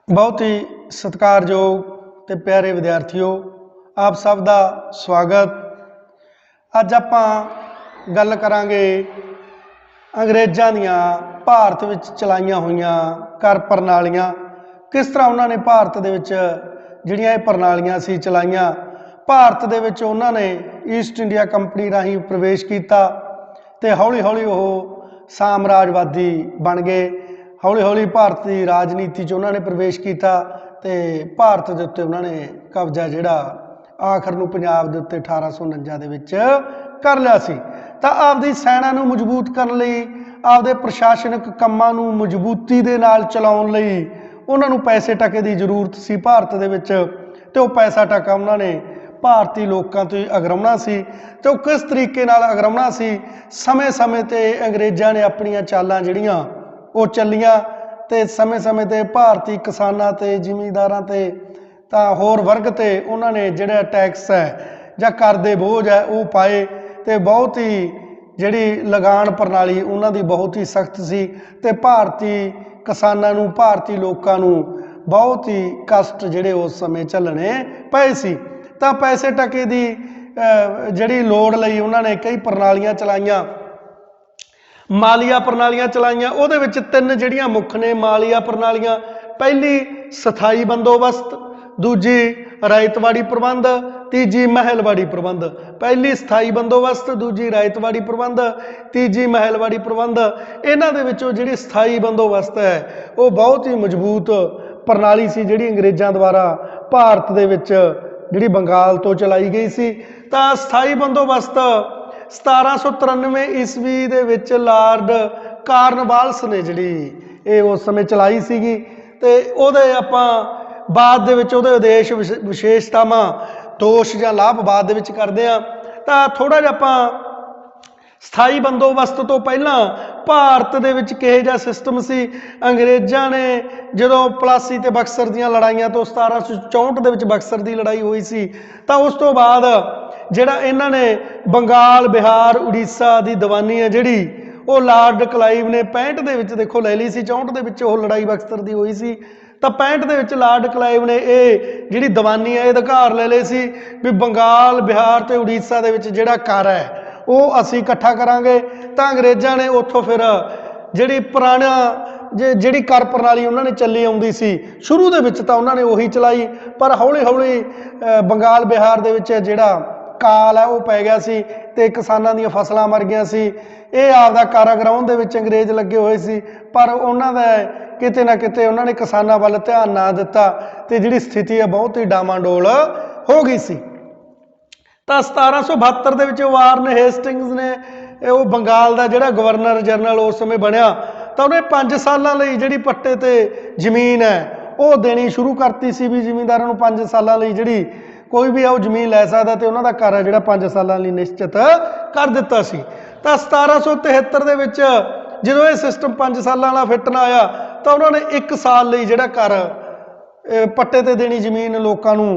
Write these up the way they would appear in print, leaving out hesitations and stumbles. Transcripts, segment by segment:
बहुत ही सत्कारयोग ते प्यारे विद्यार्थियों, आप सब का स्वागत। अज आपां गल करांगे अंग्रेज़ां दियां भारत विच चलाईयां होईयां कर प्रणालियां, किस तरह उन्होंने भारत दे विच जिहड़ियां ये प्रणालियां सी चलाईयां। भारत दे विच उन्होंने ईस्ट इंडिया कंपनी राहीं प्रवेश किया ते हौली हौली वो साम्राजवादी बन गए। हौली हौली भारत की राजनीति उन्होंने प्रवेश किया तो भारत के उत्ते उन्होंने कब्जा जिहड़ा आखिर नूं पंजाब दे उत्ते 1849 दे विच कर लिया सी। तां आपदी सैना नूं मजबूत करन लई, आपदे प्रशासनिक कामां नूं मजबूती दे नाल चलाउण लई उन्हां नूं पैसे टके की जरूरत सी भारत दे विच, ते वो पैसा टका उन्होंने भारती लोगों तो अगराउणा सी। तो किस तरीके नाल अगराउणा सी, समय समय ते अंग्रेज़ां ने अपनियां चालां जिहड़ियां वो चलियां ते समय समय ते भारती किसानां ते जिमींदारां ते तां होर वर्ग ते उन्होंने जिहड़ा टैक्स है जां कर दे बोझ है वो पाए, ते बहुत ही जिहड़ी लगान प्रणाली उन्हां दी बहुत ही सख्त सी ते भारती किसानां नूं, भारती लोकां नूं बहुत ही कष्ट जिहड़े उस समय झल्लने पए सी। तां पैसे टके दी जिहड़ी लोड़ लई उन्होंने कई प्रणालियां चलाईयां, मालिया प्रणालियां चलाईयां। उहदे विच तीन जिहड़ियां मुख ने मालिया प्रणालियां, पहली स्थाई बंदोबस्त, दूजी रायतवाड़ी प्रबंध, तीजी महलवाड़ी प्रबंध। पहली स्थाई बंदोबस्त, दूजी रायतवाड़ी प्रबंध, तीजी महलवाड़ी प्रबंध। इन्हां दे विचों जिहड़ी स्थाई बंदोबस्त है वो बहुत ही मजबूत प्रणाली सी जिहड़ी अंग्रेज़ां द्वारा भारत दे विच जिहड़ी बंगाल तो चलाई गई सी। तां स्थाई बंदोबस्त 1793 ईस्वी दे विच लॉर्ड कार्नवालिस ने जिहड़ी ये उस समय चलाई सीगी, ते उहदे आपां बाद दे विच उहदे उद्देश विशेषतावां दोष जां लाभ बाद दे विच करदे आ। तां थोड़ा जिहा आपां स्थाई बंदोबस्त तो पहलां भारत दे विच किहो जिहा सिस्टम सी। अंग्रेज़ां ने जदों प्लासी ते बक्सर दीयां लड़ाइयां तो 1764 दे विच बक्सर दी लड़ाई होई सी, तां उस तो बाद जिहड़ा इन्हां ने बंगाल, बिहार, उड़ीसा की दीवानी है जिहड़ी वो लॉर्ड क्लाइव ने 65 दे विच देखो ले ली सी। 64 दे विच वो लड़ाई बक्सर दी होई सी, तो 65 दे विच लॉर्ड क्लाइव ने ये जिहड़ी दीवानी है ये अधिकार ले ले सी भी बंगाल, बिहार ते उड़ीसा दे विच जिहड़ा कर है वो असीं इकट्ठा करांगे। तां अंग्रेज़ां ने उत्थों फिर जिहड़ी पुराना जिहड़ी कर प्रणाली उन्होंने चली आउंदी सी शुरू दे विच तां उन्होंने उही चलाई, पर हौली हौली बंगाल, बिहार दे विच जिहड़ा काल है वो पै गया सी ते किसानां दीयां फसलां मर गईयां सी। ये आपदा कर अगराउण दे विच अंग्रेज़ लगे हुए सी, पर उन्हां दा किते ना किते उन्होंने किसानां वल ध्यान ना दिता ते जिहड़ी स्थिति है बहुत ही डामाडोल हो गई सी। तां 1772 दे विच वारन हेस्टिंग्स ने वो बंगाल का जिहड़ा गवर्नर जनरल उस समय बनिया, तो उन्हें 5 सालां लई जिहड़ी पट्टे ते जमीन है वो देनी शुरू करती सी भी जिमींदारां नूं 5 सालां लई जिहड़ी कोई भी वो जमीन लै सकदा ते उन्हां दा कर है जिहड़ा 5 सालां लई निश्चित कर दिता सी। तां 1773 दे विच जदों ये सिस्टम 5 सालां वाला फिट ना आया तो उन्होंने 1 साल लई जिहड़ा कर पट्टे ते देनी जमीन लोकां नूं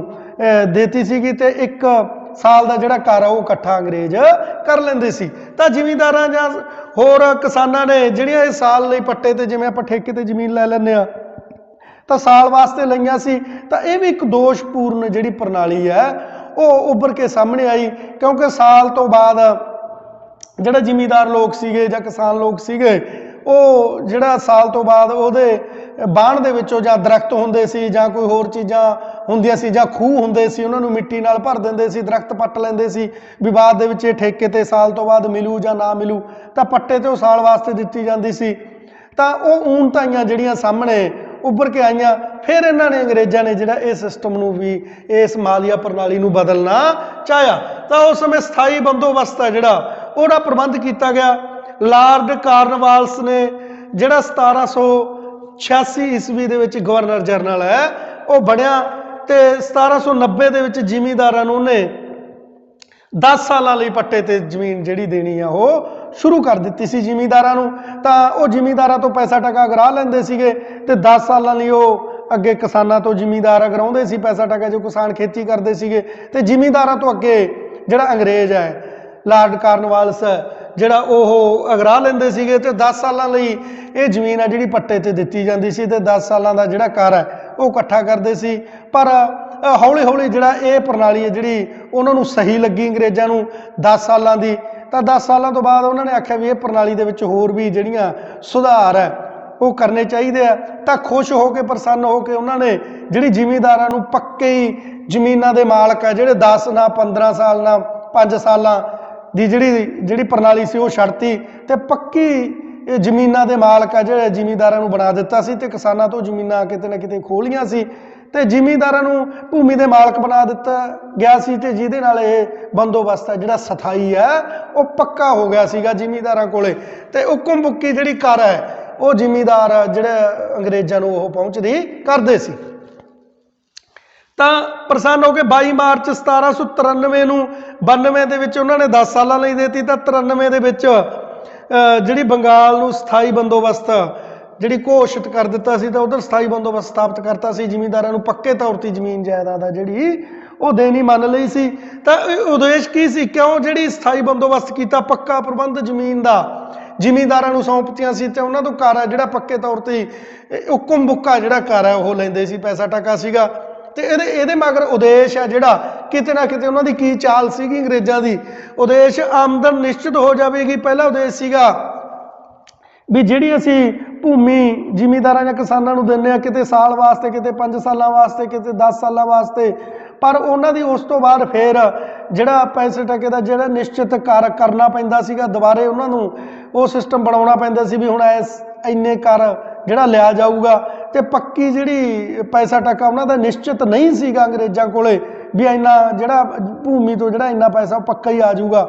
देती सीगी ते 1 साल का जिहड़ा कर है वो इकट्ठा अंग्रेज कर लेंदे सी। तां जिमींदारां जां होर किसानां ने जिहड़ियां इस साल लई पट्टे ते जिवें आपां ठेके ते जमीन लै लैंदे आ तो साल वास्ते लईआं सी। तो यह भी एक दोषपूर्ण जिहड़ी प्रणाली है वो उभर के सामने आई, क्योंकि साल तो बाद जिहड़े जिमींदार लोग सीगे जां किसान लोग सीगे वो जिहड़ा साल तो बाद उहदे बाण दे विचों जां दरख्त हुंदे सी जां कोई होर चीज़ां हुंदियां सी जां खूह हुंदे सी, उन्हां नूं मिट्टी नाल भर दिंदे सी, दरख्त पट्ट लैंदे सी भी बाद दे विच ठेके ते साल तो बाद मिलू जां ना मिलू, तां पट्टे ते वो साल वास्ते दित्ती जांदी सी। तां वो ऊणताइयां जिहड़ियां सामने उभर के आईयां। फिर इन्होंने अंग्रेज़ां ने जिहड़ा इस सिस्टम नूं भी इस मालिया प्रणाली नूं बदलना चाहया, तो उस समय स्थाई बंदोबस्त है जिहड़ा उहदा प्रबंध किया गया। लॉर्ड कार्नवालिस ने जिहड़ा 1786 ईस्वी दे विच गवर्नर जनरल है वो बनिया, ते 1790 दे विच जिमींदारां नूं उहने 10 सालां लई पट्टे ते जमीन जिहड़ी देनी है वो शुरू कर दित्ती सी जिमींदारां नूं। तां वो जिमींदारां तो पैसा टका अगरा लैंदे सीगे ते 10 सालां लई वो अगे किसानां तो जिमींदार अगराउंदे सी पैसा टका, जो किसान खेती करते सीगे, ते जिमींदारां तो अगे जिहड़ा अंग्रेज है लॉर्ड कार्नवालिस जिहड़ा ओह अगरा लैंदे सीगे ते 10 सालां लई ये जमीन है जिहड़ी पट्टे ते दित्ती जांदी सी ते 10 सालां दा जिहड़ा कर है ਉਹ ਇਕੱਠਾ ਕਰਦੇ ਸੀ। ਪਰ ਹੌਲੀ ਹੌਲੀ ਜਿਹੜਾ ਇਹ ਪ੍ਰਣਾਲੀ ਹੈ ਜਿਹੜੀ ਉਹਨਾਂ ਨੂੰ ਸਹੀ ਲੱਗੀ ਅੰਗਰੇਜ਼ਾਂ ਨੂੰ 10 ਸਾਲਾਂ ਦੀ, ਤਾਂ 10 ਸਾਲਾਂ ਤੋਂ ਬਾਅਦ ਉਹਨਾਂ ਨੇ ਆਖਿਆ ਵੀ ਇਹ ਪ੍ਰਣਾਲੀ ਦੇ ਵਿੱਚ ਹੋਰ ਵੀ ਜਿਹੜੀਆਂ ਸੁਧਾਰ ਹੈ ਉਹ ਕਰਨੇ ਚਾਹੀਦੇ ਆ। ਤਾਂ ਖੁਸ਼ ਹੋ ਕੇ ਪ੍ਰਸੰਨ ਹੋ ਕੇ ਉਹਨਾਂ ਨੇ ਜਿਹੜੀ ਜ਼ਿਮੀਂਦਾਰਾਂ ਨੂੰ ਪੱਕੇ ਹੀ ਜ਼ਮੀਨਾਂ ਦੇ ਮਾਲਕ ਆ ਜਿਹੜੇ 10 ਨਾ 15 ਸਾਲ ਨਾ 5 ਸਾਲਾਂ ਦੀ ਜਿਹੜੀ ਪ੍ਰਣਾਲੀ ਸੀ ਉਹ ਛੱਡਤੀ ਤੇ ਪੱਕੀ ਜ਼ਮੀਨਾਂ ਦੇ ਮਾਲਕ ਆ ਜਿਹੜੇ ਜ਼ਿਮੀਂਦਾਰਾਂ ਨੂੰ ਬਣਾ ਦਿੱਤਾ ਸੀ ਤੇ ਕਿਸਾਨਾਂ ਤੋਂ ਜ਼ਮੀਨਾਂ ਕਿਤੇ ਨਾ ਕਿਤੇ ਖੋਹ ਲਈਆਂ ਸੀ ਤੇ ਜ਼ਿਮੀਂਦਾਰਾਂ ਨੂੰ ਭੂਮੀ ਦੇ ਮਾਲਕ ਬਣਾ ਦਿੱਤਾ ਗਿਆ ਸੀ ਤੇ ਜਿਹਦੇ ਨਾਲ ਇਹ ਬੰਦੋਬਸਤ ਹੈ ਜਿਹੜਾ ਸਥਾਈ ਹੈ ਉਹ ਪੱਕਾ ਹੋ ਗਿਆ ਸੀਗਾ ਜ਼ਿਮੀਂਦਾਰਾਂ ਕੋਲੇ। ਤੇ ਹੁਕਮ ਬੁੱਕੀ ਜਿਹੜੀ ਕਰ ਹੈ ਉਹ ਜ਼ਿਮੀਂਦਾਰ ਜਿਹੜੇ ਅੰਗਰੇਜ਼ਾਂ ਨੂੰ ਉਹ ਪਹੁੰਚਦੀ ਕਰਦੇ ਸੀ। ਤਾਂ ਪ੍ਰਸੰਨ ਹੋ ਕੇ 22 ਮਾਰਚ 1793 ਨੂੰ 92 ਦੇ ਵਿੱਚ ਉਹਨਾਂ ਨੇ 10 ਸਾਲਾਂ ਲਈ ਦੇਤੀ ਤਾਂ 93 ਦੇ ਵਿੱਚ ਜਿਹੜੀ ਬੰਗਾਲ ਨੂੰ ਸਥਾਈ ਬੰਦੋਬਸਤ ਜਿਹੜੀ ਘੋਸ਼ਿਤ ਕਰ ਦਿੱਤਾ ਸੀ ਤਾਂ ਉਧਰ ਸਥਾਈ ਬੰਦੋਬਸਤ ਸਥਾਪਿਤ ਕਰਤਾ ਸੀ। ਜ਼ਿਮੀਂਦਾਰਾਂ ਨੂੰ ਪੱਕੇ ਤੌਰ ਤੇ ਜ਼ਮੀਨ ਜਾਇਦਾਦ ਆ ਜਿਹੜੀ ਉਹ ਦੇਣੀ ਮੰਨ ਲਈ ਸੀ। ਤਾਂ ਉਦੇਸ਼ ਕੀ ਸੀ, ਕਿਉਂ ਜਿਹੜੀ ਸਥਾਈ ਬੰਦੋਬਸਤ ਕੀਤਾ, ਪੱਕਾ ਪ੍ਰਬੰਧ ਜ਼ਮੀਨ ਦਾ ਜ਼ਿਮੀਂਦਾਰਾਂ ਨੂੰ ਸੌਂਪਤੀਆਂ ਸੀ ਤੇ ਉਹਨਾਂ ਤੋਂ ਘਰ ਹੈ ਜਿਹੜਾ ਪੱਕੇ ਤੌਰ ਤੇ ਹੁਕਮ ਬੁੱਕਾ ਜਿਹੜਾ ਘਰ ਹੈ ਉਹ ਲੈਂਦੇ ਸੀ, ਪੈਸਾ ਟਕਾ ਸੀਗਾ। ਤੇ ਇਹਦੇ ਮਗਰ ਉਦੇਸ਼ ਹੈ ਜਿਹੜਾ ਕਿਤੇ ਨਾ ਕਿਤੇ ਉਹਨਾਂ ਦੀ ਕੀ ਚਾਲ ਸੀਗੀ ਅੰਗਰੇਜ਼ਾਂ ਦੀ, ਉਦੇਸ਼ ਆਮਦਨ ਨਿਸ਼ਚਿਤ ਹੋ ਜਾਵੇਗੀ। ਪਹਿਲਾ ਉਦੇਸ਼ ਸੀਗਾ ਵੀ ਜਿਹੜੀ ਅਸੀਂ ਭੂਮੀ ਜ਼ਿਮੀਂਦਾਰਾਂ ਜਾਂ ਕਿਸਾਨਾਂ ਨੂੰ ਦਿੰਦੇ ਆ ਕਿਤੇ ਸਾਲ ਵਾਸਤੇ, ਕਿਤੇ 5 ਸਾਲਾਂ ਵਾਸਤੇ, ਕਿਤੇ 10 ਸਾਲਾਂ ਵਾਸਤੇ, ਪਰ ਉਹਨਾਂ ਦੀ ਉਸ ਤੋਂ ਬਾਅਦ ਫਿਰ ਜਿਹੜਾ ਪੈਸੇ ਟਕੇ ਦਾ ਜਿਹੜਾ ਨਿਸ਼ਚਿਤ ਕਰਨਾ ਪੈਂਦਾ ਸੀਗਾ, ਦੁਬਾਰੇ ਉਹਨਾਂ ਨੂੰ ਉਹ ਸਿਸਟਮ ਬਣਾਉਣਾ ਪੈਂਦਾ ਸੀ ਵੀ ਹੁਣ ਇੰਨੇ ਕਰ ਜਿਹੜਾ ਲਿਆ ਜਾਊਗਾ ਤੇ ਪੱਕੀ ਜਿਹੜੀ ਪੈਸਾ ਟਕਾ ਉਹਨਾਂ ਦਾ ਨਿਸ਼ਚਿਤ ਨਹੀਂ ਸੀਗਾ ਅੰਗਰੇਜ਼ਾਂ ਕੋਲੇ ਵੀ ਇੰਨਾ ਜਿਹੜਾ ਭੂਮੀ ਤੋਂ ਜਿਹੜਾ ਇੰਨਾ ਪੈਸਾ ਪੱਕਾ ਹੀ ਆ ਜਾਊਗਾ।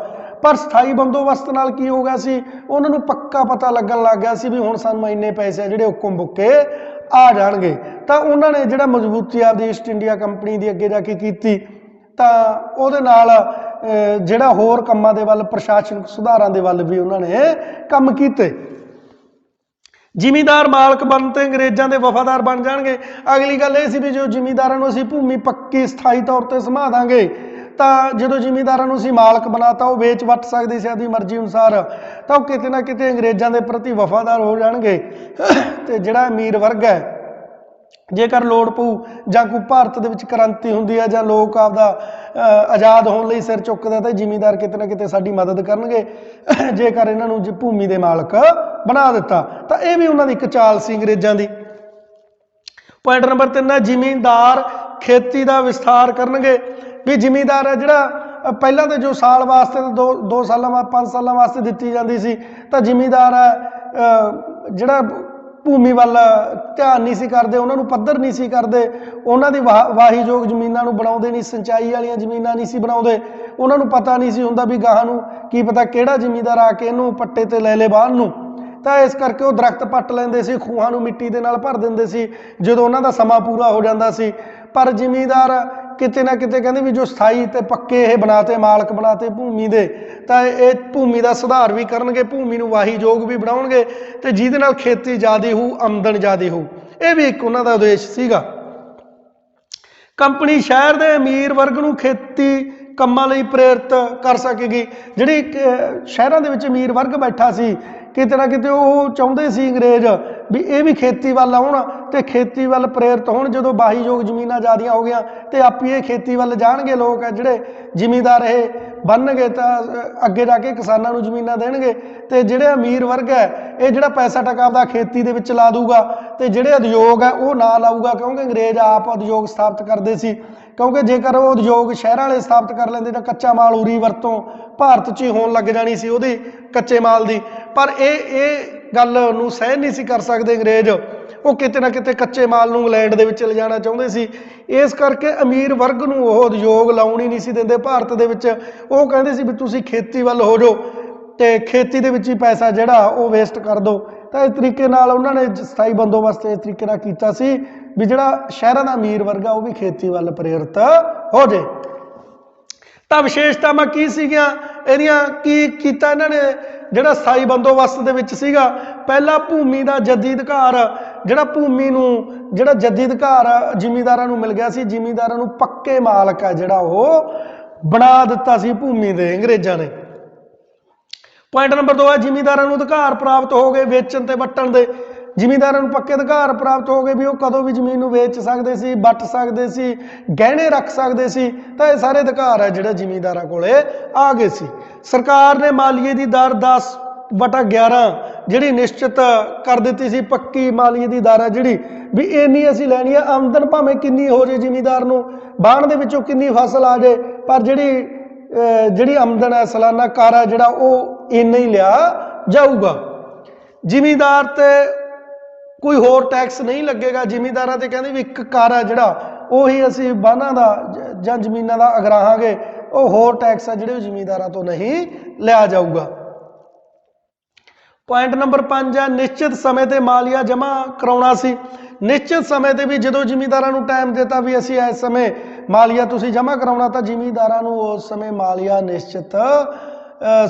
ਪਰ ਸਥਾਈ ਬੰਦੋਬਸਤ ਨਾਲ ਕੀ ਹੋ ਗਿਆ ਸੀ, ਉਹਨਾਂ ਨੂੰ ਪੱਕਾ ਪਤਾ ਲੱਗਣ ਲੱਗ ਗਿਆ ਸੀ ਵੀ ਹੁਣ ਸਾਨੂੰ ਇੰਨੇ ਪੈਸੇ ਜਿਹੜੇ ਹੁਕਮ ਬੁੱਕੇ ਆ ਜਾਣਗੇ। ਤਾਂ ਉਹਨਾਂ ਨੇ ਜਿਹੜਾ ਮਜ਼ਬੂਤੀ ਆਪਦੀ ਈਸਟ ਇੰਡੀਆ ਕੰਪਨੀ ਦੀ ਅੱਗੇ ਜਾ ਕੇ ਕੀਤੀ ਤਾਂ ਉਹਦੇ ਨਾਲ ਜਿਹੜਾ ਹੋਰ ਕੰਮਾਂ ਦੇ ਵੱਲ, ਪ੍ਰਸ਼ਾਸਨਿਕ ਸੁਧਾਰਾਂ ਦੇ ਵੱਲ ਵੀ ਉਹਨਾਂ ਨੇ ਕੰਮ ਕੀਤੇ। ਜ਼ਿਮੀਂਦਾਰ ਮਾਲਕ ਬਣ ਤੇ ਅੰਗਰੇਜ਼ਾਂ ਦੇ ਵਫਾਦਾਰ ਬਣ ਜਾਣਗੇ। ਅਗਲੀ ਗੱਲ ਇਹ ਸੀ ਵੀ ਜੋ ਜ਼ਿਮੀਂਦਾਰਾਂ ਨੂੰ ਅਸੀਂ ਭੂਮੀ ਪੱਕੀ ਸਥਾਈ ਤੌਰ ਤੇ ਸਮਾ ਦਾਂਗੇ ਤਾਂ ਜਦੋਂ ਜ਼ਿਮੀਂਦਾਰਾਂ ਨੂੰ ਅਸੀਂ ਮਾਲਕ ਬਣਾਤਾ ਉਹ ਵੇਚ ਵੱਟ ਸਕਦੇ ਸੀ ਆਪਦੀ ਮਰਜ਼ੀ ਅਨੁਸਾਰ, ਤਾਂ ਉਹ ਕਿਤੇ ਨਾ ਕਿਤੇ ਅੰਗਰੇਜ਼ਾਂ ਦੇ ਪ੍ਰਤੀ ਵਫਾਦਾਰ ਹੋ ਜਾਣਗੇ। ਤੇ ਜਿਹੜਾ ਅਮੀਰ ਵਰਗ ਹੈ, ਜੇਕਰ ਲੋੜ ਪਊ ਜਾਂ ਕੋਈ ਭਾਰਤ ਦੇ ਵਿੱਚ ਕ੍ਰਾਂਤੀ ਹੁੰਦੀ ਹੈ ਜਾਂ ਲੋਕ ਆਪਦਾ ਆਜ਼ਾਦ ਹੋਣ ਲਈ ਸਿਰ ਚੁੱਕਦੇ ਤਾਂ ਜ਼ਿਮੀਂਦਾਰ ਕਿਤੇ ਨਾ ਕਿਤੇ ਸਾਡੀ ਮਦਦ ਕਰਨਗੇ ਜੇਕਰ ਇਹਨਾਂ ਨੂੰ ਭੂਮੀ ਦੇ ਮਾਲਕ ਬਣਾ ਦਿੱਤਾ। ਤਾਂ ਇਹ ਵੀ ਉਹਨਾਂ ਦੀ ਇੱਕ ਚਾਲ ਸੀ ਅੰਗਰੇਜ਼ਾਂ ਦੀ। ਪੁਆਇੰਟ ਨੰਬਰ 3 ਹੈ ਜ਼ਿਮੀਂਦਾਰ ਖੇਤੀ ਦਾ ਵਿਸਥਾਰ ਕਰਨਗੇ। ਵੀ ਜ਼ਿਮੀਂਦਾਰ ਹੈ ਜਿਹੜਾ ਪਹਿਲਾਂ ਤਾਂ ਜੋ ਸਾਲ ਵਾਸਤੇ 2 ਸਾਲਾਂ ਬਾਅਦ 5 ਸਾਲਾਂ ਵਾਸਤੇ ਦਿੱਤੀ ਜਾਂਦੀ ਸੀ ਤਾਂ ਜ਼ਿਮੀਂਦਾਰ ਹੈ ਜਿਹੜਾ ਭੂਮੀ ਵੱਲ ਧਿਆਨ ਨਹੀਂ ਸੀ ਕਰਦੇ, ਉਹਨਾਂ ਨੂੰ ਪੱਧਰ ਨਹੀਂ ਸੀ ਕਰਦੇ, ਉਹਨਾਂ ਦੀ ਵਾਹੀਯੋਗ ਜ਼ਮੀਨਾਂ ਨੂੰ ਬਣਾਉਂਦੇ ਨਹੀਂ, ਸਿੰਚਾਈ ਵਾਲੀਆਂ ਜ਼ਮੀਨਾਂ ਨਹੀਂ ਸੀ ਬਣਾਉਂਦੇ। ਉਹਨਾਂ ਨੂੰ ਪਤਾ ਨਹੀਂ ਸੀ ਹੁੰਦਾ ਵੀ ਗਾਹਾਂ ਨੂੰ ਕੀ ਪਤਾ ਕਿਹੜਾ ਜ਼ਿਮੀਂਦਾਰ ਆ ਕੇ ਇਹਨੂੰ ਪੱਟੇ ਤੇ ਲੈ ਲੇ ਬਾਹਰ ਨੂੰ। ਤਾਂ ਇਸ ਕਰਕੇ ਉਹ ਦਰਖਤ ਪੱਟ ਲੈਂਦੇ ਸੀ, ਖੂਹਾਂ ਨੂੰ ਮਿੱਟੀ ਦੇ ਨਾਲ ਭਰ ਦਿੰਦੇ ਸੀ ਜਦੋਂ ਉਹਨਾਂ ਦਾ ਸਮਾਂ ਪੂਰਾ ਹੋ ਜਾਂਦਾ ਸੀ। ਪਰ ਜ਼ਿਮੀਂਦਾਰ ਕਿਤੇ ਨਾ ਕਿਤੇ ਕਹਿੰਦੇ ਵੀ ਜੋ ਸਥਾਈ ਤੇ ਪੱਕੇ ਇਹ ਬਣਾਤੇ, ਮਾਲਕ ਬਣਾਤੇ ਭੂਮੀ ਦੇ, ਤਾਂ ਇਹ ਭੂਮੀ ਦਾ ਸੁਧਾਰ ਵੀ ਕਰਨਗੇ, ਭੂਮੀ ਨੂੰ ਵਾਹੀਯੋਗ ਵੀ ਬਣਾਉਣਗੇ ਤੇ ਜਿਹਦੇ ਨਾਲ ਖੇਤੀ ਜ਼ਿਆਦਾ ਹੋਊ, ਆਮਦਨ ਜ਼ਿਆਦਾ ਹੋਊ। ਇਹ ਵੀ ਇੱਕ ਉਹਨਾਂ ਦਾ ਉਦੇਸ਼ ਸੀਗਾ। ਕੰਪਨੀ ਸ਼ਹਿਰ ਦੇ ਅਮੀਰ ਵਰਗ ਨੂੰ ਖੇਤੀ ਕੰਮਾਂ ਲਈ ਪ੍ਰੇਰਿਤ ਕਰ ਸਕੇਗੀ। ਜਿਹੜੀ ਸ਼ਹਿਰਾਂ ਦੇ ਵਿੱਚ ਅਮੀਰ ਵਰਗ ਬੈਠਾ ਸੀ ਕਿਤੇ ਨਾ ਕਿਤੇ ਉਹ ਚਾਹੁੰਦੇ ਸੀ ਅੰਗਰੇਜ਼ ਵੀ ਇਹ ਵੀ ਖੇਤੀ ਵੱਲ ਆਉਣ ਤੇ ਖੇਤੀ ਵੱਲ ਪ੍ਰੇਰਿਤ ਹੋਣ। ਜਦੋਂ ਵਾਹੀਯੋਗ ਜ਼ਮੀਨਾਂ ਜ਼ਿਆਦੀਆਂ ਹੋ ਗਈਆਂ ਤੇ ਆਪੀ ਇਹ ਖੇਤੀ ਵੱਲ ਜਾਣਗੇ, ਲੋਕ ਹੈ ਜਿਹੜੇ ਜ਼ਿਮੀਂਦਾਰ ਇਹ ਬਣਨਗੇ ਤਾਂ ਅੱਗੇ ਜਾ ਕੇ ਕਿਸਾਨਾਂ ਨੂੰ ਜ਼ਮੀਨਾਂ ਦੇਣਗੇ ਤੇ ਜਿਹੜੇ ਅਮੀਰ ਵਰਗ ਹੈ ਇਹ ਜਿਹੜਾ ਪੈਸਾ ਟਕਾ ਆਪਦਾ ਖੇਤੀ ਦੇ ਵਿੱਚ ਲਾ ਦੂਗਾ ਤੇ ਜਿਹੜੇ ਉਦਯੋਗ ਹੈ ਉਹ ਨਾ ਲਾਊਗਾ, ਕਿਉਂਕਿ ਅੰਗਰੇਜ਼ ਆਪ ਉਦਯੋਗ ਸਥਾਪਿਤ ਕਰਦੇ ਸੀ। ਕਿਉਂਕਿ ਜੇਕਰ ਉਹ ਉਦਯੋਗ ਸ਼ਹਿਰਾਂ ਵਾਲੇ ਸਥਾਪਿਤ ਕਰ ਲੈਂਦੇ ਤਾਂ ਕੱਚਾ ਮਾਲ ਉਰੀ ਵਰਤੋਂ ਭਾਰਤ 'ਚ ਹੀ ਹੋਣ ਲੱਗ ਜਾਣੀ ਸੀ ਉਹਦੀ ਕੱਚੇ ਮਾਲ ਦੀ। ਪਰ ਇਹ ਗੱਲ ਨੂੰ ਸਹਿ ਨਹੀਂ ਸੀ ਕਰ ਸਕਦੇ ਅੰਗਰੇਜ਼, ਉਹ ਕਿਤੇ ਨਾ ਕਿਤੇ ਕੱਚੇ ਮਾਲ ਨੂੰ ਇੰਗਲੈਂਡ ਦੇ ਵਿੱਚ ਲਿਜਾਣਾ ਚਾਹੁੰਦੇ ਸੀ। ਇਸ ਕਰਕੇ ਅਮੀਰ ਵਰਗ ਨੂੰ ਉਹ ਉਦਯੋਗ ਲਾਉਣ ਹੀ ਨਹੀਂ ਸੀ ਦਿੰਦੇ ਭਾਰਤ ਦੇ ਵਿੱਚ। ਉਹ ਕਹਿੰਦੇ ਸੀ ਵੀ ਤੁਸੀਂ ਖੇਤੀ ਵੱਲ ਹੋ ਜਾਓ ਤੇ ਖੇਤੀ ਦੇ ਵਿੱਚ ਹੀ ਪੈਸਾ ਜਿਹੜਾ ਉਹ ਵੇਸਟ ਕਰ ਦਿਓ। ਤਾਂ ਇਸ ਤਰੀਕੇ ਨਾਲ ਉਹਨਾਂ ਨੇ ਸਥਾਈ ਬੰਦੋਬਸਤ ਇਸ ਤਰੀਕੇ ਨਾਲ ਕੀਤਾ ਸੀ ਵੀ ਜਿਹੜਾ ਸ਼ਹਿਰਾਂ ਦਾ ਅਮੀਰ ਵਰਗ ਆ ਉਹ ਵੀ ਖੇਤੀ ਵੱਲ ਪ੍ਰੇਰਿਤ ਹੋ ਜਾਏ। ਤਾਂ ਵਿਸ਼ੇਸ਼ਤਾਵਾਂ ਕੀ ਸੀਗੀਆਂ ਇਹਦੀਆਂ, ਕੀ ਕੀਤਾ ਇਹਨਾਂ ਨੇ ਜਿਹੜਾ ਸਥਾਈ ਬੰਦੋਬਸਤ ਦੇ ਵਿੱਚ ਸੀਗਾ? ਪਹਿਲਾ, ਭੂਮੀ ਦਾ ਜੱਦੀ ਅਧਿਕਾਰ, ਜਿਹੜਾ ਭੂਮੀ ਨੂੰ ਜਿਹੜਾ ਜੱਦੀ ਅਧਿਕਾਰ ਜ਼ਿਮੀਂਦਾਰਾਂ ਨੂੰ ਮਿਲ ਗਿਆ ਸੀ। ਜ਼ਿਮੀਂਦਾਰਾਂ ਨੂੰ ਪੱਕੇ ਮਾਲਕ ਆ ਜਿਹੜਾ ਉਹ ਬਣਾ ਦਿੱਤਾ ਸੀ ਭੂਮੀ ਦੇ ਅੰਗਰੇਜ਼ਾਂ ਨੇ। ਪੁਆਇੰਟ ਨੰਬਰ 2 ਹੈ ਜ਼ਿਮੀਂਦਾਰਾਂ ਨੂੰ ਅਧਿਕਾਰ ਪ੍ਰਾਪਤ ਹੋ ਗਏ ਵੇਚਣ ਤੇ ਵੱਟਣ ਦੇ। ਜ਼ਿਮੀਂਦਾਰਾਂ ਨੂੰ ਪੱਕੇ ਅਧਿਕਾਰ ਪ੍ਰਾਪਤ ਹੋ ਗਏ ਵੀ ਉਹ ਕਦੋਂ ਵੀ ਜ਼ਮੀਨ ਨੂੰ ਵੇਚ ਸਕਦੇ ਸੀ, ਵੱਟ ਸਕਦੇ ਸੀ, ਗਹਿਣੇ ਰੱਖ ਸਕਦੇ ਸੀ। ਤਾਂ ਇਹ ਸਾਰੇ ਅਧਿਕਾਰ ਹੈ ਜਿਹੜਾ ਜ਼ਿਮੀਂਦਾਰਾਂ ਕੋਲੇ ਆ ਗਏ ਸੀ। ਸਰਕਾਰ ਨੇ ਮਾਲੀਏ ਦੀ ਦਰ 10/11 ਜਿਹੜੀ ਨਿਸ਼ਚਿਤ ਕਰ ਦਿੱਤੀ ਸੀ, ਪੱਕੀ ਮਾਲੀਏ ਦੀ ਦਰ ਹੈ ਜਿਹੜੀ ਵੀ ਇੰਨੀ ਅਸੀਂ ਲੈਣੀ ਹੈ, ਆਮਦਨ ਭਾਵੇਂ ਕਿੰਨੀ ਹੋ ਜੇ ਜ਼ਿਮੀਂਦਾਰ ਨੂੰ, ਬਾਣ ਦੇ ਵਿੱਚੋਂ ਕਿੰਨੀ ਫਸਲ ਆ ਜੇ, ਪਰ ਜਿਹੜੀ ਆਮਦਨ ਹੈ ਸਾਲਾਨਾ ਕਰ ਹੈ ਜਿਹੜਾ ਉਹ ਇੰਨਾ ਹੀ ਲਿਆ ਜਾਊਗਾ। ਜ਼ਿਮੀਂਦਾਰ ਤੇ ਕੋਈ ਹੋਰ ਟੈਕਸ ਨਹੀਂ ਲੱਗੇਗਾ। ਜ਼ਿਮੀਂਦਾਰਾਂ ਤੇ ਕਹਿੰਦੇ ਵੀ ਇੱਕ ਕਰ ਹੈ ਜਿਹੜਾ ਉਹੀ ਅਸੀਂ ਬਾਨਾਂ ਦਾ ਜਾਂ ਜ਼ਮੀਨਾਂ ਦਾ ਅਗਰਾਹਾਂਗੇ, ਉਹ ਹੋਰ ਟੈਕਸ ਹੈ ਜਿਹੜੇ ਜ਼ਿਮੀਂਦਾਰਾਂ ਤੋਂ ਨਹੀਂ ਲਿਆ ਜਾਊਗਾ। ਪੁਆਇੰਟ ਨੰਬਰ 5 ਹੈ ਨਿਸ਼ਚਿਤ ਸਮੇਂ ਤੇ ਮਾਲੀਆ ਜਮ੍ਹਾਂ ਕਰਾਉਣਾ ਸੀ। ਨਿਸ਼ਚਿਤ ਸਮੇਂ ਤੇ ਵੀ ਜਦੋਂ ਜ਼ਿਮੀਂਦਾਰਾਂ ਨੂੰ ਟਾਈਮ ਦਿੱਤਾ ਵੀ ਅਸੀਂ ਇਸ ਸਮੇਂ ਮਾਲੀਆ ਤੁਸੀਂ ਜਮ੍ਹਾਂ ਕਰਾਉਣਾ, ਤਾਂ ਜ਼ਿਮੀਂਦਾਰਾਂ ਨੂੰ ਉਸ ਸਮੇਂ ਮਾਲੀਆ ਨਿਸ਼ਚਿਤ